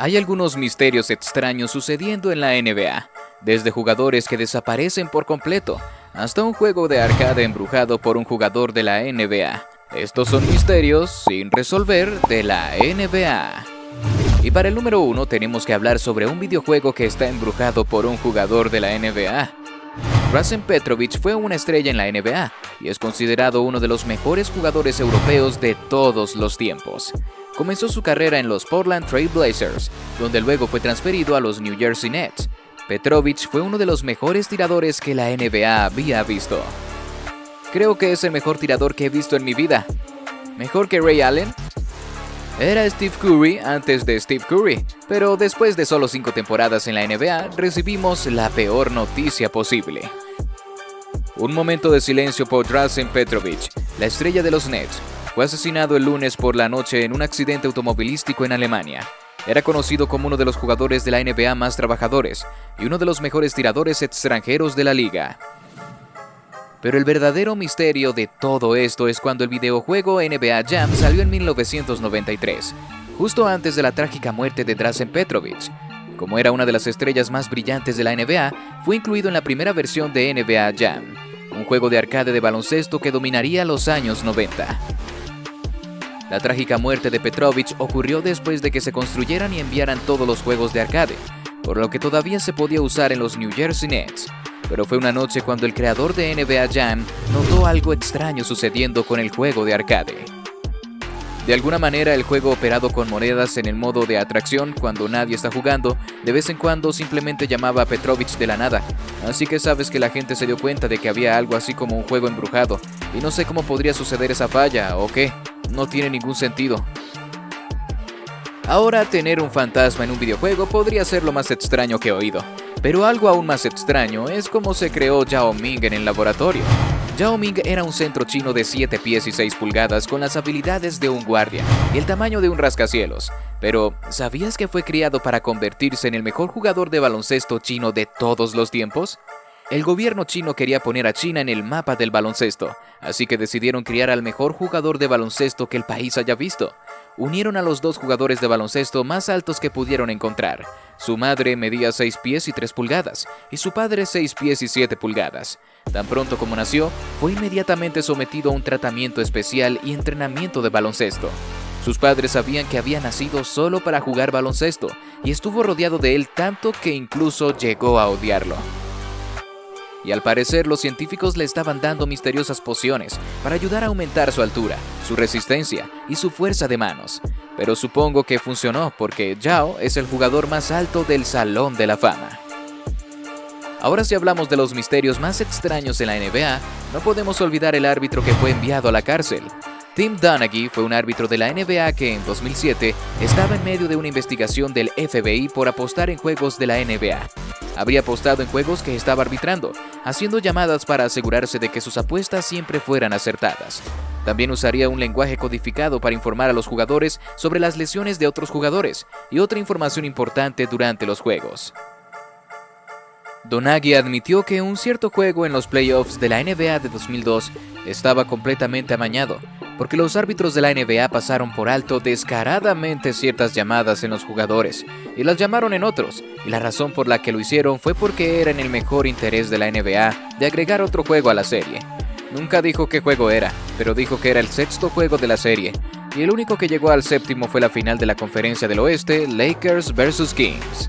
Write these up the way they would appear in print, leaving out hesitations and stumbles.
Hay algunos misterios extraños sucediendo en la NBA, desde jugadores que desaparecen por completo, hasta un juego de arcade embrujado por un jugador de la NBA. Estos son misterios sin resolver de la NBA. Y para el número 1 tenemos que hablar sobre un videojuego que está embrujado por un jugador de la NBA. Drazen Petrovic fue una estrella en la NBA y es considerado uno de los mejores jugadores europeos de todos los tiempos. Comenzó su carrera en los Portland Trail Blazers, donde luego fue transferido a los New Jersey Nets. Petrovic fue uno de los mejores tiradores que la NBA había visto. Creo que es el mejor tirador que he visto en mi vida. ¿Mejor que Ray Allen? Era Steve Curry antes de Steve Curry, pero después de solo 5 temporadas en la NBA, recibimos la peor noticia posible. Un momento de silencio por Drazen Petrovic, la estrella de los Nets. Fue asesinado el lunes por la noche en un accidente automovilístico en Alemania. Era conocido como uno de los jugadores de la NBA más trabajadores y uno de los mejores tiradores extranjeros de la liga. Pero el verdadero misterio de todo esto es cuando el videojuego NBA Jam salió en 1993, justo antes de la trágica muerte de Drazen Petrovic. Como era una de las estrellas más brillantes de la NBA, fue incluido en la primera versión de NBA Jam, un juego de arcade de baloncesto que dominaría los años 90. La trágica muerte de Petrovic ocurrió después de que se construyeran y enviaran todos los juegos de arcade, por lo que todavía se podía usar en los New Jersey Nets. Pero fue una noche cuando el creador de NBA Jam notó algo extraño sucediendo con el juego de arcade. De alguna manera, el juego operado con monedas en el modo de atracción cuando nadie está jugando, de vez en cuando simplemente llamaba a Petrovic de la nada. Así que sabes que la gente se dio cuenta de que había algo así como un juego embrujado, y no sé cómo podría suceder esa falla, ¿o qué? No tiene ningún sentido. Ahora, tener un fantasma en un videojuego podría ser lo más extraño que he oído. Pero algo aún más extraño es cómo se creó Yao Ming en el laboratorio. Yao Ming era un centro chino de 7 pies y 6 pulgadas con las habilidades de un guardia y el tamaño de un rascacielos. Pero, ¿sabías que fue criado para convertirse en el mejor jugador de baloncesto chino de todos los tiempos? El gobierno chino quería poner a China en el mapa del baloncesto, así que decidieron criar al mejor jugador de baloncesto que el país haya visto. Unieron a los 2 jugadores de baloncesto más altos que pudieron encontrar. Su madre medía 6 pies y 3 pulgadas, y su padre 6 pies y 7 pulgadas. Tan pronto como nació, fue inmediatamente sometido a un tratamiento especial y entrenamiento de baloncesto. Sus padres sabían que había nacido solo para jugar baloncesto, y estuvo rodeado de él tanto que incluso llegó a odiarlo. Y al parecer los científicos le estaban dando misteriosas pociones para ayudar a aumentar su altura, su resistencia y su fuerza de manos. Pero supongo que funcionó porque Yao es el jugador más alto del Salón de la Fama. Ahora, si hablamos de los misterios más extraños en la NBA, no podemos olvidar el árbitro que fue enviado a la cárcel. Tim Donaghy fue un árbitro de la NBA que en 2007 estaba en medio de una investigación del FBI por apostar en juegos de la NBA. Habría apostado en juegos que estaba arbitrando, haciendo llamadas para asegurarse de que sus apuestas siempre fueran acertadas. También usaría un lenguaje codificado para informar a los jugadores sobre las lesiones de otros jugadores y otra información importante durante los juegos. Donaghy admitió que un cierto juego en los playoffs de la NBA de 2002 estaba completamente amañado, porque los árbitros de la NBA pasaron por alto descaradamente ciertas llamadas en los jugadores y las llamaron en otros, y la razón por la que lo hicieron fue porque era en el mejor interés de la NBA de agregar otro juego a la serie. Nunca dijo qué juego era, pero dijo que era el 6º juego de la serie, y el único que llegó al 7º fue la final de la Conferencia del Oeste, Lakers vs Kings.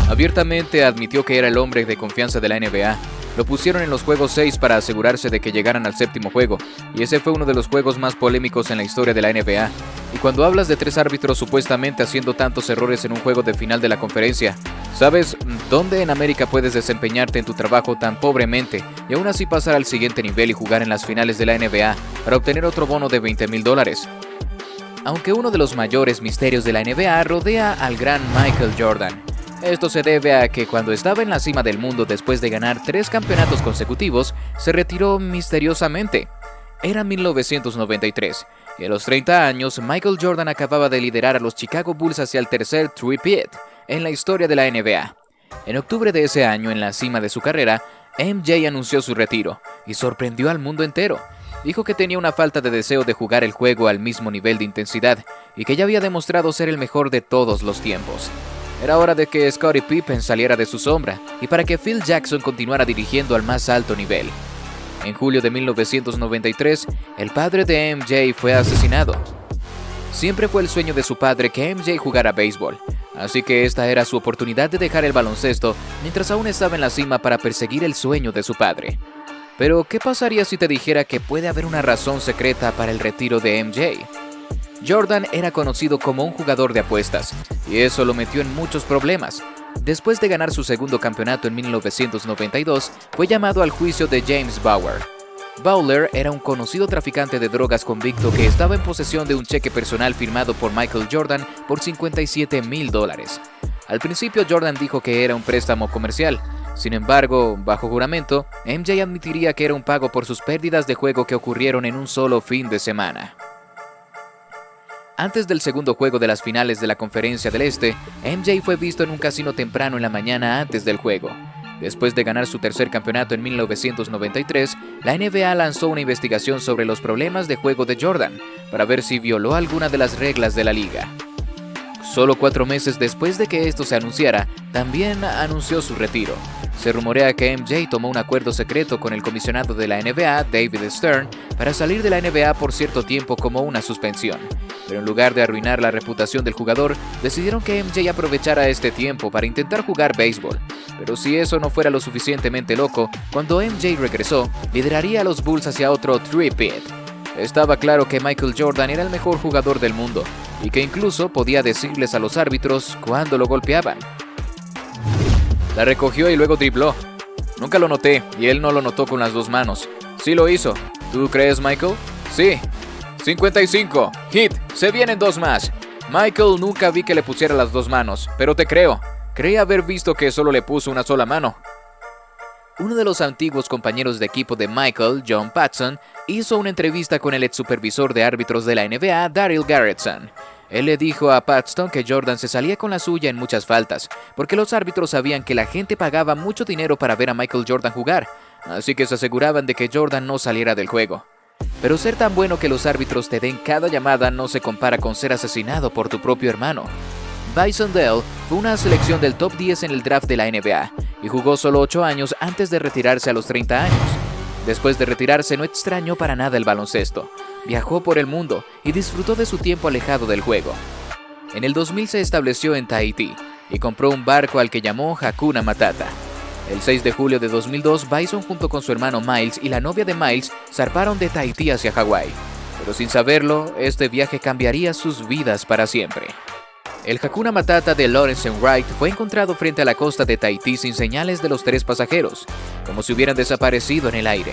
Abiertamente admitió que era el hombre de confianza de la NBA. Lo pusieron en los juegos 6 para asegurarse de que llegaran al 7º juego, y ese fue uno de los juegos más polémicos en la historia de la NBA. Y cuando hablas de 3 árbitros supuestamente haciendo tantos errores en un juego de final de la conferencia, ¿sabes dónde en América puedes desempeñarte en tu trabajo tan pobremente y aún así pasar al siguiente nivel y jugar en las finales de la NBA para obtener otro bono de $20,000? Aunque uno de los mayores misterios de la NBA rodea al gran Michael Jordan. Esto se debe a que cuando estaba en la cima del mundo después de ganar 3 campeonatos consecutivos, se retiró misteriosamente. Era 1993, y a los 30 años, Michael Jordan acababa de liderar a los Chicago Bulls hacia el tercer three-peat en la historia de la NBA. En octubre de ese año, en la cima de su carrera, MJ anunció su retiro, y sorprendió al mundo entero. Dijo que tenía una falta de deseo de jugar el juego al mismo nivel de intensidad, y que ya había demostrado ser el mejor de todos los tiempos. Era hora de que Scottie Pippen saliera de su sombra y para que Phil Jackson continuara dirigiendo al más alto nivel. En julio de 1993, el padre de MJ fue asesinado. Siempre fue el sueño de su padre que MJ jugara béisbol, así que esta era su oportunidad de dejar el baloncesto mientras aún estaba en la cima para perseguir el sueño de su padre. Pero, ¿qué pasaría si te dijera que puede haber una razón secreta para el retiro de MJ? Jordan era conocido como un jugador de apuestas, y eso lo metió en muchos problemas. Después de ganar su segundo campeonato en 1992, fue llamado al juicio de James Bauer. Bowler era un conocido traficante de drogas convicto que estaba en posesión de un cheque personal firmado por Michael Jordan por $57,000. Al principio Jordan dijo que era un préstamo comercial. Sin embargo, bajo juramento, MJ admitiría que era un pago por sus pérdidas de juego que ocurrieron en un solo fin de semana. Antes del segundo juego de las finales de la Conferencia del Este, MJ fue visto en un casino temprano en la mañana antes del juego. Después de ganar su tercer campeonato en 1993, la NBA lanzó una investigación sobre los problemas de juego de Jordan para ver si violó alguna de las reglas de la liga. Solo 4 meses después de que esto se anunciara, también anunció su retiro. Se rumorea que MJ tomó un acuerdo secreto con el comisionado de la NBA, David Stern, para salir de la NBA por cierto tiempo como una suspensión. Pero en lugar de arruinar la reputación del jugador, decidieron que MJ aprovechara este tiempo para intentar jugar béisbol. Pero si eso no fuera lo suficientemente loco, cuando MJ regresó, lideraría a los Bulls hacia otro three-peat. Estaba claro que Michael Jordan era el mejor jugador del mundo, y que incluso podía decirles a los árbitros cuando lo golpeaban. La recogió y luego dribló. Nunca lo noté, y él no lo notó con las 2 manos. Sí lo hizo. ¿Tú crees, Michael? Sí. 55. Hit. Se vienen 2 más. Michael, nunca vi que le pusiera las 2 manos, pero te creo. Creí haber visto que solo le puso una sola mano. Uno de los antiguos compañeros de equipo de Michael, John Paxson, hizo una entrevista con el ex supervisor de árbitros de la NBA, Daryl Garretson. Él le dijo a Paxton que Jordan se salía con la suya en muchas faltas, porque los árbitros sabían que la gente pagaba mucho dinero para ver a Michael Jordan jugar, así que se aseguraban de que Jordan no saliera del juego. Pero ser tan bueno que los árbitros te den cada llamada no se compara con ser asesinado por tu propio hermano. Bryson Dell fue una selección del top 10 en el draft de la NBA y jugó solo 8 años antes de retirarse a los 30 años. Después de retirarse no extrañó para nada el baloncesto. Viajó por el mundo y disfrutó de su tiempo alejado del juego. En el 2000 se estableció en Tahití y compró un barco al que llamó Hakuna Matata. El 6 de julio de 2002, Bryson junto con su hermano Miles y la novia de Miles zarparon de Tahití hacia Hawái. Pero sin saberlo, este viaje cambiaría sus vidas para siempre. El Hakuna Matata de Lawrence Wright fue encontrado frente a la costa de Tahití sin señales de los 3 pasajeros, como si hubieran desaparecido en el aire.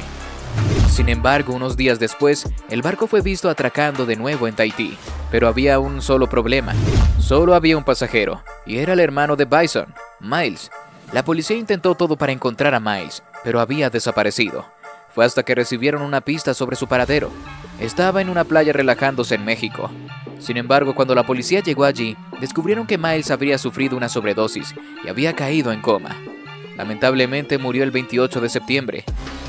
Sin embargo, unos días después, el barco fue visto atracando de nuevo en Tahití, pero había un solo problema. Solo había un pasajero, y era el hermano de Bryson, Miles. La policía intentó todo para encontrar a Miles, pero había desaparecido. Fue hasta que recibieron una pista sobre su paradero. Estaba en una playa relajándose en México. Sin embargo, cuando la policía llegó allí, descubrieron que Miles habría sufrido una sobredosis y había caído en coma. Lamentablemente murió el 28 de septiembre.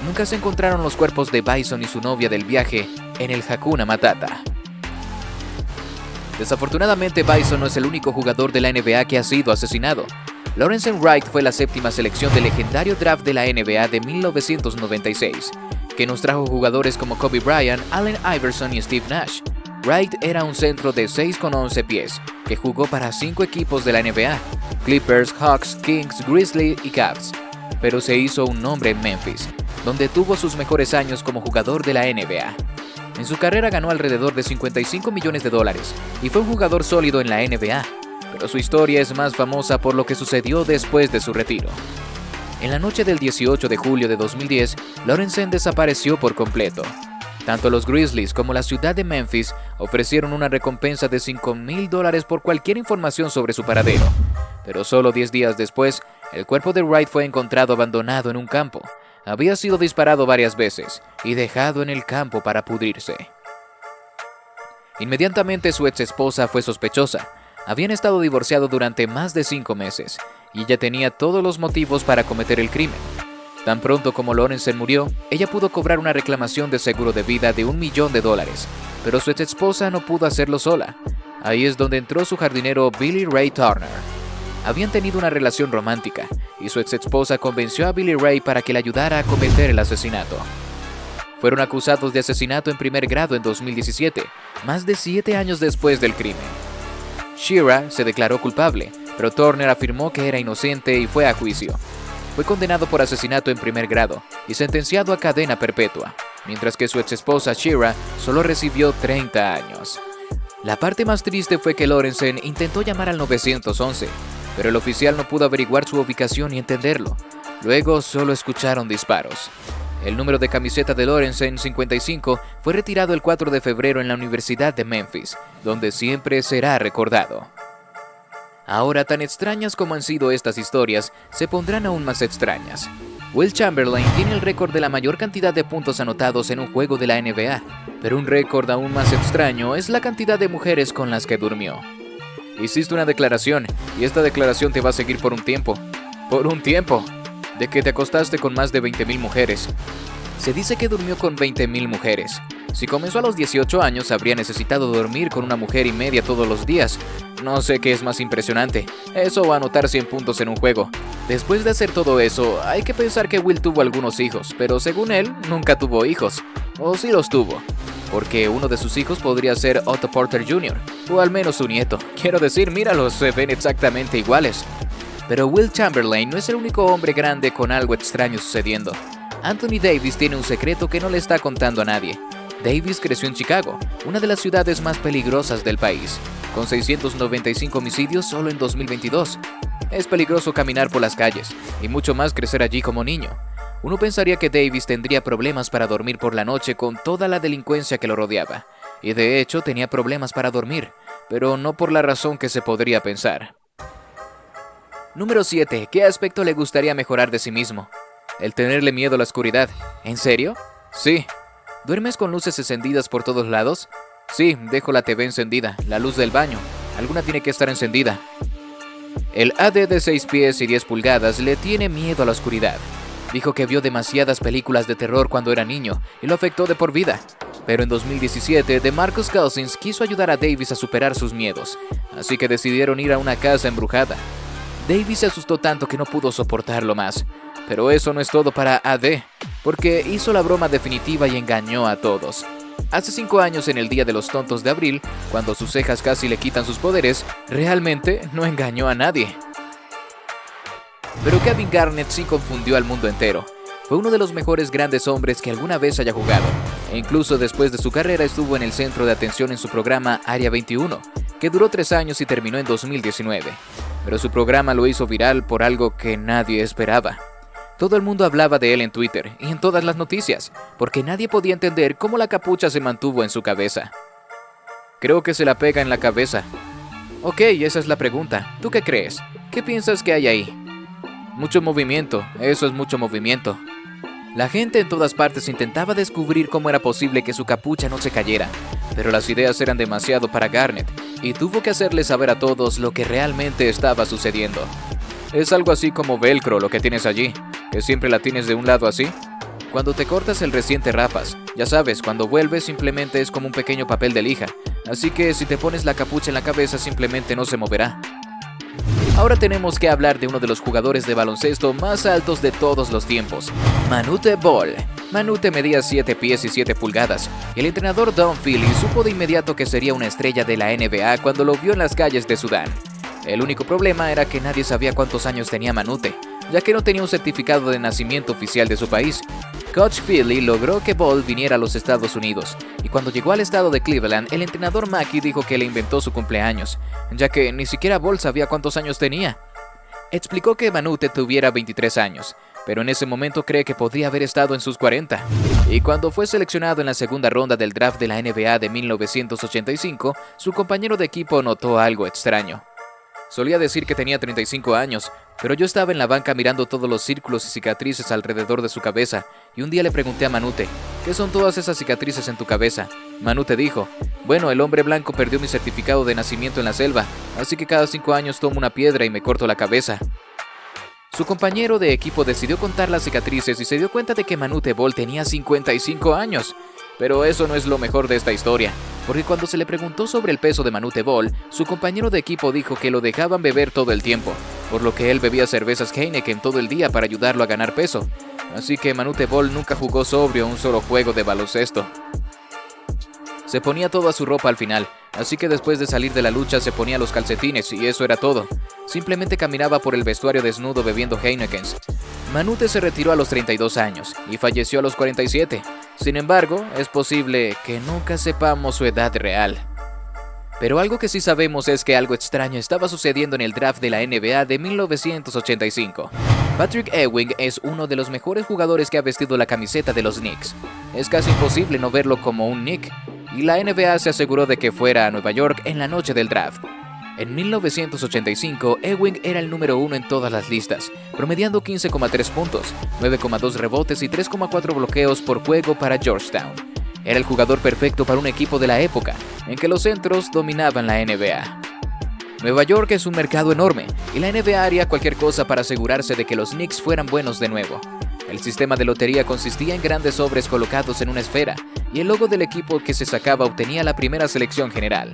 Nunca se encontraron los cuerpos de Bryson y su novia del viaje en el Hakuna Matata. Desafortunadamente, Bryson no es el único jugador de la NBA que ha sido asesinado. Lawrence Wright fue la 7ª selección del legendario draft de la NBA de 1996, que nos trajo jugadores como Kobe Bryant, Allen Iverson y Steve Nash. Wright era un centro de 6,11 pies, que jugó para 5 equipos de la NBA, Clippers, Hawks, Kings, Grizzlies y Cavs, pero se hizo un nombre en Memphis, donde tuvo sus mejores años como jugador de la NBA. En su carrera ganó alrededor de $55 millones y fue un jugador sólido en la NBA, pero su historia es más famosa por lo que sucedió después de su retiro. En la noche del 18 de julio de 2010, Lawrence desapareció por completo. Tanto los Grizzlies como la ciudad de Memphis ofrecieron una recompensa de $5,000 por cualquier información sobre su paradero. Pero solo 10 días después, el cuerpo de Wright fue encontrado abandonado en un campo. Había sido disparado varias veces y dejado en el campo para pudrirse. Inmediatamente su ex esposa fue sospechosa. Habían estado divorciados durante más de 5 meses y ella tenía todos los motivos para cometer el crimen. Tan pronto como Lawrence murió, ella pudo cobrar una reclamación de seguro de vida de $1 millón, pero su ex esposa no pudo hacerlo sola. Ahí es donde entró su jardinero Billy Ray Turner. Habían tenido una relación romántica, y su ex esposa convenció a Billy Ray para que le ayudara a cometer el asesinato. Fueron acusados de asesinato en primer grado en 2017, más de 7 años después del crimen. Shira se declaró culpable, pero Turner afirmó que era inocente y fue a juicio. Fue condenado por asesinato en primer grado y sentenciado a cadena perpetua, mientras que su ex esposa Shira solo recibió 30 años. La parte más triste fue que Lorenzen intentó llamar al 911, pero el oficial no pudo averiguar su ubicación y entenderlo. Luego solo escucharon disparos. El número de camiseta de Lorenzen, 55, fue retirado el 4 de febrero en la Universidad de Memphis, donde siempre será recordado. Ahora, tan extrañas como han sido estas historias, se pondrán aún más extrañas. Wilt Chamberlain tiene el récord de la mayor cantidad de puntos anotados en un juego de la NBA, pero un récord aún más extraño es la cantidad de mujeres con las que durmió. Hiciste una declaración, y esta declaración te va a seguir por un tiempo. ¡Por un tiempo! De que te acostaste con más de 20,000 mujeres. Se dice que durmió con 20,000 mujeres. Si comenzó a los 18 años, habría necesitado dormir con una mujer y media todos los días. No sé qué es más impresionante, eso o anotar 100 puntos en un juego. Después de hacer todo eso, hay que pensar que Will tuvo algunos hijos, pero según él, nunca tuvo hijos. O sí los tuvo, porque uno de sus hijos podría ser Otto Porter Jr., o al menos su nieto. Quiero decir, míralos, se ven exactamente iguales. Pero Wilt Chamberlain no es el único hombre grande con algo extraño sucediendo. Anthony Davis tiene un secreto que no le está contando a nadie. Davis creció en Chicago, una de las ciudades más peligrosas del país, con 695 homicidios solo en 2022. Es peligroso caminar por las calles, y mucho más crecer allí como niño. Uno pensaría que Davis tendría problemas para dormir por la noche con toda la delincuencia que lo rodeaba, y de hecho tenía problemas para dormir, pero no por la razón que se podría pensar. Número 7. ¿Qué aspecto le gustaría mejorar de sí mismo? El tenerle miedo a la oscuridad. ¿En serio? Sí. ¿Duermes con luces encendidas por todos lados? Sí, dejo la TV encendida, la luz del baño. Alguna tiene que estar encendida. El AD de 6 pies y 10 pulgadas le tiene miedo a la oscuridad. Dijo que vio demasiadas películas de terror cuando era niño y lo afectó de por vida. Pero en 2017, DeMarcus Cousins quiso ayudar a Davis a superar sus miedos, así que decidieron ir a una casa embrujada. Davis se asustó tanto que no pudo soportarlo más. Pero eso no es todo para AD, porque hizo la broma definitiva y engañó a todos. Hace 5 años, en el Día de los Tontos de abril, cuando sus cejas casi le quitan sus poderes, realmente no engañó a nadie. Pero Kevin Garnett sí confundió al mundo entero. Fue uno de los mejores grandes hombres que alguna vez haya jugado, e incluso después de su carrera estuvo en el centro de atención en su programa Área 21, que duró 3 años y terminó en 2019. Pero su programa lo hizo viral por algo que nadie esperaba. Todo el mundo hablaba de él en Twitter y en todas las noticias, porque nadie podía entender cómo la capucha se mantuvo en su cabeza. Creo que se la pega en la cabeza. Ok, esa es la pregunta. ¿Tú qué crees? ¿Qué piensas que hay ahí? Mucho movimiento, eso es mucho movimiento. La gente en todas partes intentaba descubrir cómo era posible que su capucha no se cayera, pero las ideas eran demasiado para Garnett, y tuvo que hacerle saber a todos lo que realmente estaba sucediendo. Es algo así como velcro lo que tienes allí, que siempre la tienes de un lado así. Cuando te cortas el recién te rapas, ya sabes, cuando vuelves simplemente es como un pequeño papel de lija, así que si te pones la capucha en la cabeza simplemente no se moverá. Ahora tenemos que hablar de uno de los jugadores de baloncesto más altos de todos los tiempos, Manute Bol. Manute medía 7 pies y 7 pulgadas. El entrenador Don Philly supo de inmediato que sería una estrella de la NBA cuando lo vio en las calles de Sudán. El único problema era que nadie sabía cuántos años tenía Manute, ya que no tenía un certificado de nacimiento oficial de su país. Coach Philly logró que Ball viniera a los Estados Unidos, y cuando llegó al estado de Cleveland, el entrenador Mackey dijo que le inventó su cumpleaños, ya que ni siquiera Ball sabía cuántos años tenía. Explicó que Manute tuviera 23 años, pero en ese momento cree que podría haber estado en sus 40. Y cuando fue seleccionado en la segunda ronda del draft de la NBA de 1985, su compañero de equipo notó algo extraño. Solía decir que tenía 35 años, pero yo estaba en la banca mirando todos los círculos y cicatrices alrededor de su cabeza, y un día le pregunté a Manute, ¿qué son todas esas cicatrices en tu cabeza? Manute dijo, bueno, el hombre blanco perdió mi certificado de nacimiento en la selva, así que cada 5 años tomo una piedra y me corto la cabeza. Su compañero de equipo decidió contar las cicatrices y se dio cuenta de que Manute Bol tenía 55 años. Pero eso no es lo mejor de esta historia, porque cuando se le preguntó sobre el peso de Manute Bol, su compañero de equipo dijo que lo dejaban beber todo el tiempo, por lo que él bebía cervezas Heineken todo el día para ayudarlo a ganar peso. Así que Manute Bol nunca jugó sobrio un solo juego de baloncesto. Se ponía toda su ropa al final, así que después de salir de la lucha se ponía los calcetines y eso era todo. Simplemente caminaba por el vestuario desnudo bebiendo Heinekens. Manute se retiró a los 32 años y falleció a los 47. Sin embargo, es posible que nunca sepamos su edad real. Pero algo que sí sabemos es que algo extraño estaba sucediendo en el draft de la NBA de 1985. Patrick Ewing es uno de los mejores jugadores que ha vestido la camiseta de los Knicks. Es casi imposible no verlo como un Knick, y la NBA se aseguró de que fuera a Nueva York en la noche del draft. En 1985, Ewing era el número 1 en todas las listas, promediando 15,3 puntos, 9,2 rebotes y 3,4 bloqueos por juego para Georgetown. Era el jugador perfecto para un equipo de la época, en que los centros dominaban la NBA. Nueva York es un mercado enorme, y la NBA haría cualquier cosa para asegurarse de que los Knicks fueran buenos de nuevo. El sistema de lotería consistía en grandes sobres colocados en una esfera, y el logo del equipo que se sacaba obtenía la primera selección general.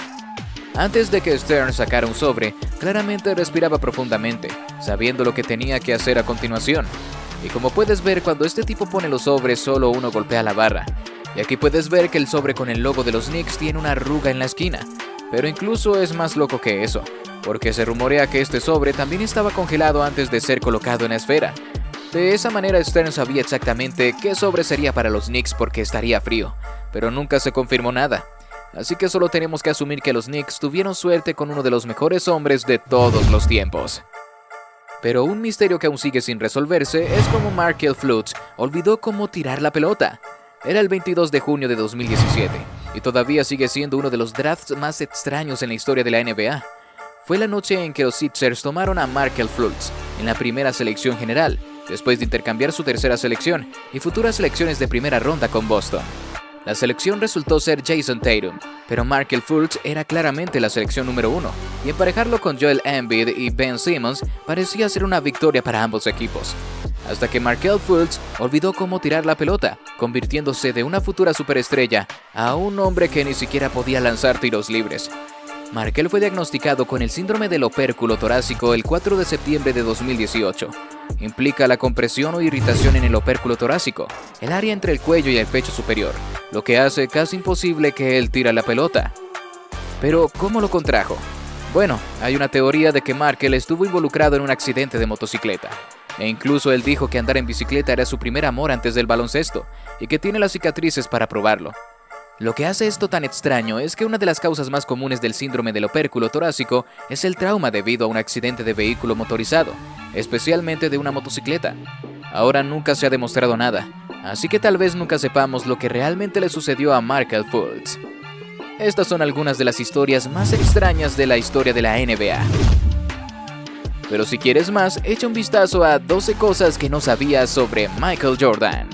Antes de que Stern sacara un sobre, claramente respiraba profundamente, sabiendo lo que tenía que hacer a continuación. Y como puedes ver, cuando este tipo pone los sobres, solo uno golpea la barra. Y aquí puedes ver que el sobre con el logo de los Knicks tiene una arruga en la esquina. Pero incluso es más loco que eso, porque se rumorea que este sobre también estaba congelado antes de ser colocado en la esfera. De esa manera Stern sabía exactamente qué sobre sería para los Knicks porque estaría frío, pero nunca se confirmó nada. Así que solo tenemos que asumir que los Knicks tuvieron suerte con uno de los mejores hombres de todos los tiempos. Pero un misterio que aún sigue sin resolverse es cómo Markelle Fultz olvidó cómo tirar la pelota. Era el 22 de junio de 2017, y todavía sigue siendo uno de los drafts más extraños en la historia de la NBA. Fue la noche en que los Sixers tomaron a Markelle Fultz en la primera selección general, después de intercambiar su tercera selección y futuras selecciones de primera ronda con Boston. La selección resultó ser Jason Tatum, pero Markelle Fultz era claramente la selección número 1, y emparejarlo con Joel Embiid y Ben Simmons parecía ser una victoria para ambos equipos. Hasta que Markelle Fultz olvidó cómo tirar la pelota, convirtiéndose de una futura superestrella a un hombre que ni siquiera podía lanzar tiros libres. Markelle fue diagnosticado con el síndrome del opérculo torácico el 4 de septiembre de 2018. Implica la compresión o irritación en el opérculo torácico, el área entre el cuello y el pecho superior, lo que hace casi imposible que él tire la pelota. Pero, ¿cómo lo contrajo? Bueno, hay una teoría de que Markelle estuvo involucrado en un accidente de motocicleta. E incluso él dijo que andar en bicicleta era su primer amor antes del baloncesto, y que tiene las cicatrices para probarlo. Lo que hace esto tan extraño es que una de las causas más comunes del síndrome del opérculo torácico es el trauma debido a un accidente de vehículo motorizado, especialmente de una motocicleta. Ahora nunca se ha demostrado nada, así que tal vez nunca sepamos lo que realmente le sucedió a Markelle Fultz. Estas son algunas de las historias más extrañas de la historia de la NBA. Pero si quieres más, echa un vistazo a 12 cosas que no sabías sobre Michael Jordan.